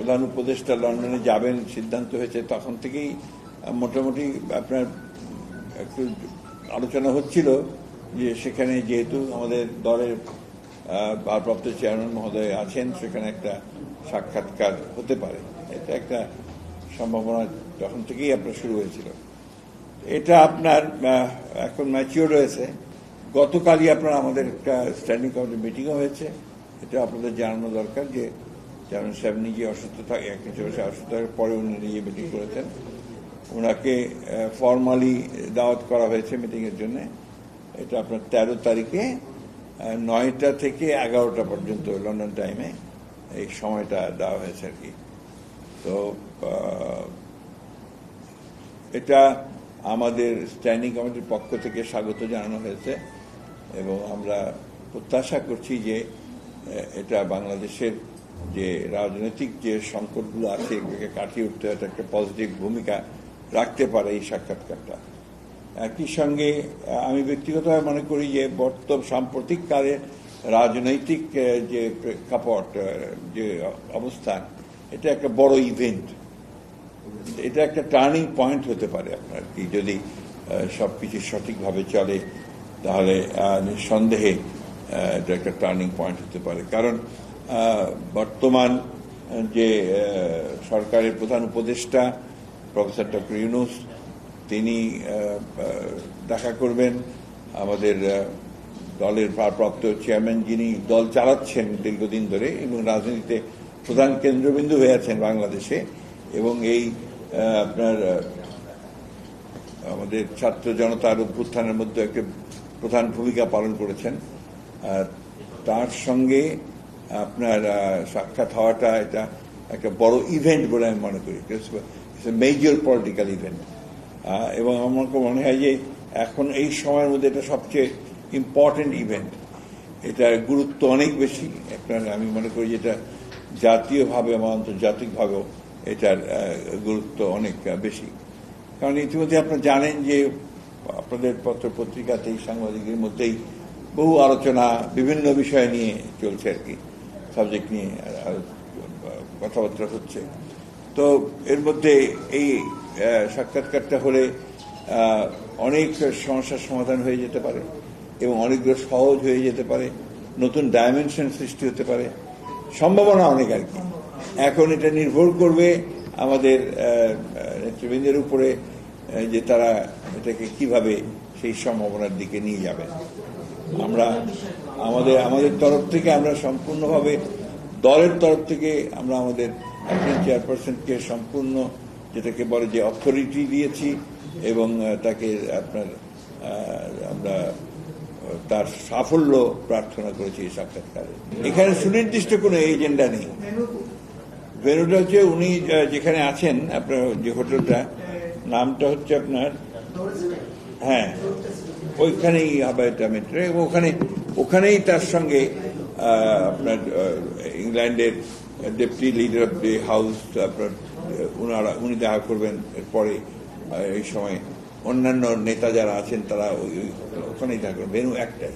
প্রধান উপদেষ্টা লন্ডনে যাবেন সিদ্ধান্ত হয়েছে, তখন থেকেই মোটামুটি আপনার একটু আলোচনা হচ্ছিল যে সেখানে যেহেতু আমাদের দলের ভারপ্রাপ্ত চেয়ারম্যান মহোদয় আছেন, সেখানে একটা সাক্ষাৎকার হতে পারে। এটা একটা সম্ভাবনা তখন থেকেই আপনার শুরু হয়েছিল। এটা আপনার এখন ম্যাচিওর হয়েছে। গতকালই আপনার আমাদের একটা স্ট্যান্ডিং কমিটি মিটিংও হয়েছে। এটা আপনাদের জানানো দরকার যে চেয়ারম্যান সাহেব নিজে অসুস্থ থাকে, অসুস্থ থাকার পরে উনি নিজে মিটিং করেছেন। ওনাকে ফর্মালি দাওয়াত করা হয়েছে মিটিংয়ের জন্য। এটা আপনার 13 তারিখে 9টা থেকে 11টা পর্যন্ত লন্ডন টাইমে এই সময়টা দেওয়া হয়েছে আর কি। তো এটা আমাদের স্ট্যান্ডিং কমিটির পক্ষ থেকে স্বাগত জানানো হয়েছে এবং আমরা প্রত্যাশা করছি যে এটা বাংলাদেশের যে রাজনৈতিক যে সংকটগুলো আছে এগুলোকে কাটিয়ে উঠতে হয়তো একটা পজিটিভ ভূমিকা রাখতে পারে এই সাক্ষাৎকারটা। একই সঙ্গে আমি ব্যক্তিগতভাবে মনে করি যে সাম্প্রতিককালে রাজনৈতিক যে প্রেক্ষাপট, যে অবস্থান, এটা একটা বড় ইভেন্ট। এটা একটা টার্নিং পয়েন্ট হতে পারে আপনার কি, যদি সবকিছু সঠিকভাবে চলে তাহলে নিঃসন্দেহে এটা একটা টার্নিং পয়েন্ট হতে পারে। কারণ বর্তমান যে সরকারের প্রধান উপদেষ্টা প্রফেসর ডক্টর ইউনূস, তিনি দেখা করবেন আমাদের দলের ভারপ্রাপ্ত চেয়ারম্যান, যিনি দল চালাচ্ছেন দীর্ঘদিন ধরে এবং রাজনীতিতে প্রধান কেন্দ্রবিন্দু হয়ে আছেন বাংলাদেশে, এবং এই আপনার আমাদের ছাত্র জনতার অভ্যুত্থানের মধ্যে একটা প্রধান ভূমিকা পালন করেছেন। তার সঙ্গে আপনার সাক্ষাৎ হওয়াটা এটা একটা বড় ইভেন্ট বলে আমি মনে করি। মেজর পলিটিক্যাল ইভেন্ট, এবং আমার মনে হয় যে এখন এই সময়ের মধ্যে এটা সবচেয়ে ইম্পর্টেন্ট ইভেন্ট। এটার গুরুত্ব অনেক বেশি। আপনার আমি মনে করি যে এটা জাতীয়ভাবে এবং আন্তর্জাতিকভাবেও এটার গুরুত্ব অনেক বেশি। কারণ ইতিমধ্যে আপনারা জানেন যে আপনাদের পত্র পত্রিকাতেই, সাংবাদিকদের মধ্যেই বহু আলোচনা বিভিন্ন বিষয় নিয়ে চলছে আর কি, সাবজেক্ট নিয়ে কথাবার্তা হচ্ছে। তো এর মধ্যে এই সাক্ষাৎকারটা হলে অনেক সমস্যার সমাধান হয়ে যেতে পারে এবং অনেকগুলো সহজ হয়ে যেতে পারে, নতুন ডাইমেনশন সৃষ্টি হতে পারে, সম্ভাবনা অনেক আর কি। এখন এটা নির্ভর করবে আমাদের নেতৃবৃন্দের উপরে যে তারা এটাকে কিভাবে সেই সম্ভাবনার দিকে নিয়ে যাবে। আমরা আমাদের তরফ থেকে আমরা সম্পূর্ণভাবে, দলের তরফ থেকে আমরা আমাদের অ্যাক্টিং চেয়ারপারসনকে সম্পূর্ণ যেটাকে বলে যে অথরিটি দিয়েছি এবং তাকে আপনার আমরা তার সাফল্য প্রার্থনা করেছি এই সাক্ষাৎকারে। এখানে সুনির্দিষ্ট কোনো এজেন্ডা নেই। ভেন্যুটা হচ্ছে উনি যেখানে আছেন, আপনার যে হোটেলটা, নামটা হচ্ছে আপনার, হ্যাঁ, ওইখানেই হবে এটা মেট্রো, এবং ওখানেই তার সঙ্গে আপনার ইংল্যান্ডের deputy leader of the house আপনার উনি দেখা করবেন। এরপরে এই সময় অন্যান্য নেতা যারা আছেন তারা ওখানেই দেখা করবেন। ভেন্যু একটাই।